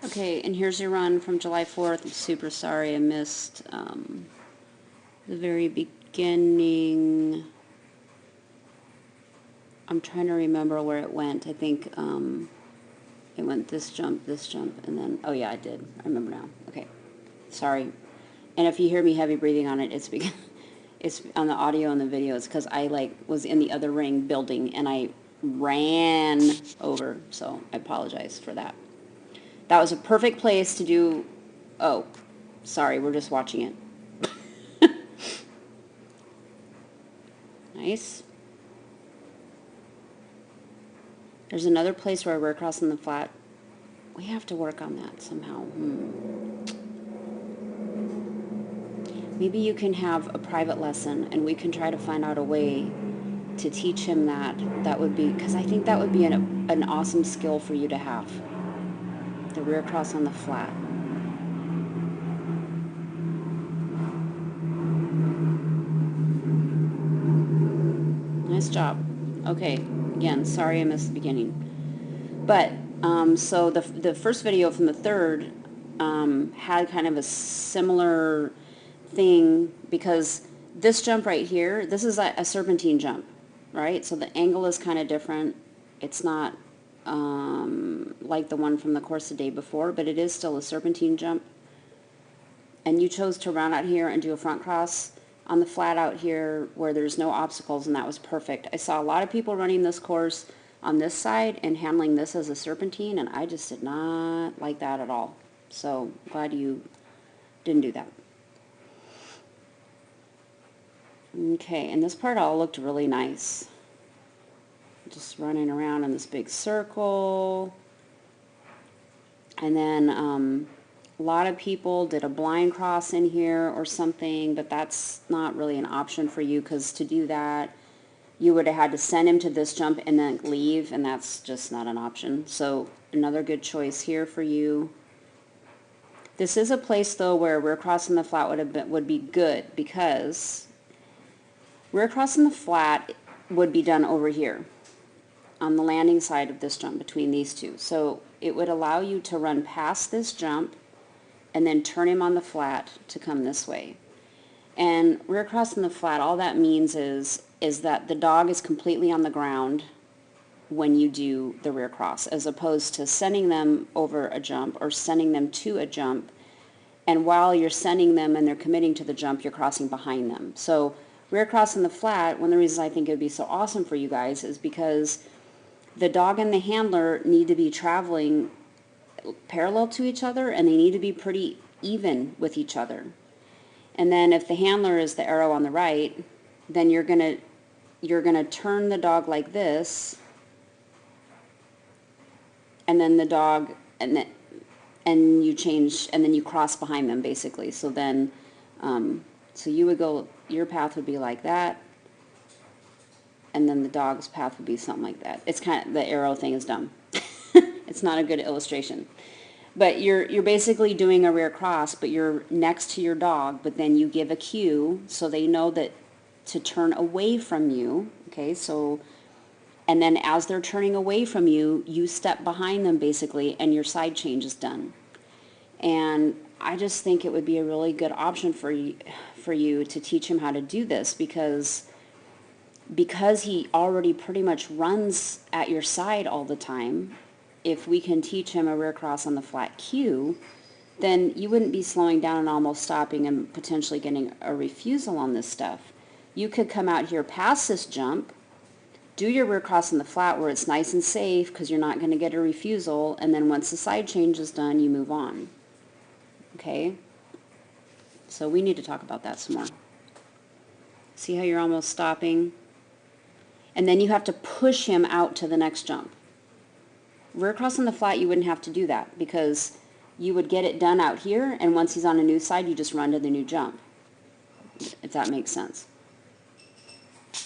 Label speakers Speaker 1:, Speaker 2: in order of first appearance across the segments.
Speaker 1: Okay, and here's your run from July 4th. I'm super sorry I missed the very beginning. I'm trying to remember where it went. I think it went this jump, and then, oh yeah, I did. I remember now. Okay, sorry. And if you hear me heavy breathing on it, it's because it's on the audio and the video. It's because I was in the other ring building and I ran over. So I apologize for that. That was a perfect place to do. Oh, sorry, we're just watching it. Nice. There's another place where I rear cross in the flat. We have to work on that somehow. Maybe you can have a private lesson and we can try to find out a way to teach him that. That would be, because I think that would be an awesome skill for you to have. The rear cross on the flat. Nice job. Okay, again, sorry I missed the beginning. But, so the first video from the third had kind of a similar thing, because this jump right here, this is a serpentine jump, right? So the angle is kind of different. It's not like the one from the course the day before, but it is still a serpentine jump. And you chose to run out here and do a front cross on the flat out here where there's no obstacles, and that was perfect. I saw a lot of people running this course on this side and handling this as a serpentine, and I just did not like that at all. So glad you didn't do that. Okay, and this part all looked really nice. Just running around in this big circle. And then a lot of people did a blind cross in here or something, but that's not really an option for you, because to do that, you would have had to send him to this jump and then leave, and that's just not an option. So another good choice here for you. This is a place, though, where rear cross in the flat would be good, because rear cross in the flat would be done over here on the landing side of this jump between these two. So it would allow you to run past this jump and then turn him on the flat to come this way. And rear cross in the flat, all that means is that the dog is completely on the ground when you do the rear cross, as opposed to sending them over a jump or sending them to a jump, and while you're sending them and they're committing to the jump, you're crossing behind them. So rear cross in the flat, one of the reasons I think it would be so awesome for you guys is because the dog and the handler need to be traveling parallel to each other, and they need to be pretty even with each other. And then if the handler is the arrow on the right, then you're gonna turn the dog like this, and then the dog, and you change, and then you cross behind them basically. So then, so you would go, your path would be like that, and then the dog's path would be something like that. It's kind of, the arrow thing is dumb. It's not a good illustration. But you're basically doing a rear cross, but you're next to your dog, but then you give a cue so they know that to turn away from you, okay? So, and then as they're turning away from you, you step behind them basically, and your side change is done. And I just think it would be a really good option for you to teach him how to do this, because he already pretty much runs at your side all the time. If we can teach him a rear cross on the flat cue, then you wouldn't be slowing down and almost stopping and potentially getting a refusal on this stuff. You could come out here past this jump, do your rear cross on the flat where it's nice and safe because you're not going to get a refusal, and then once the side change is done, you move on. Okay? So we need to talk about that some more. See how you're almost stopping? And then you have to push him out to the next jump. Rear cross on the flat, you wouldn't have to do that, because you would get it done out here, and once he's on a new side, you just run to the new jump, if that makes sense. I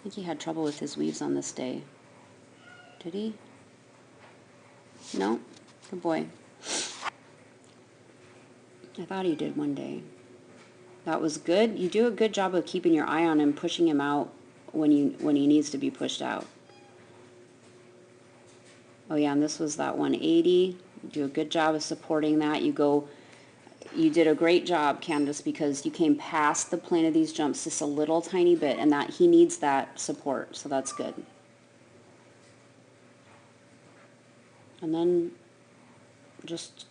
Speaker 1: think he had trouble with his weaves on this day. Did he? No? Good boy. I thought he did one day. That was good. You do a good job of keeping your eye on him, pushing him out when he needs to be pushed out. Oh yeah, and this was that 180. You do a good job of supporting that. You did a great job, Candace, because you came past the plane of these jumps just a little tiny bit, and that he needs that support, so that's good. And then just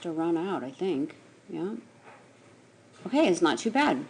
Speaker 1: a run out, I think. Yeah. Okay, it's not too bad.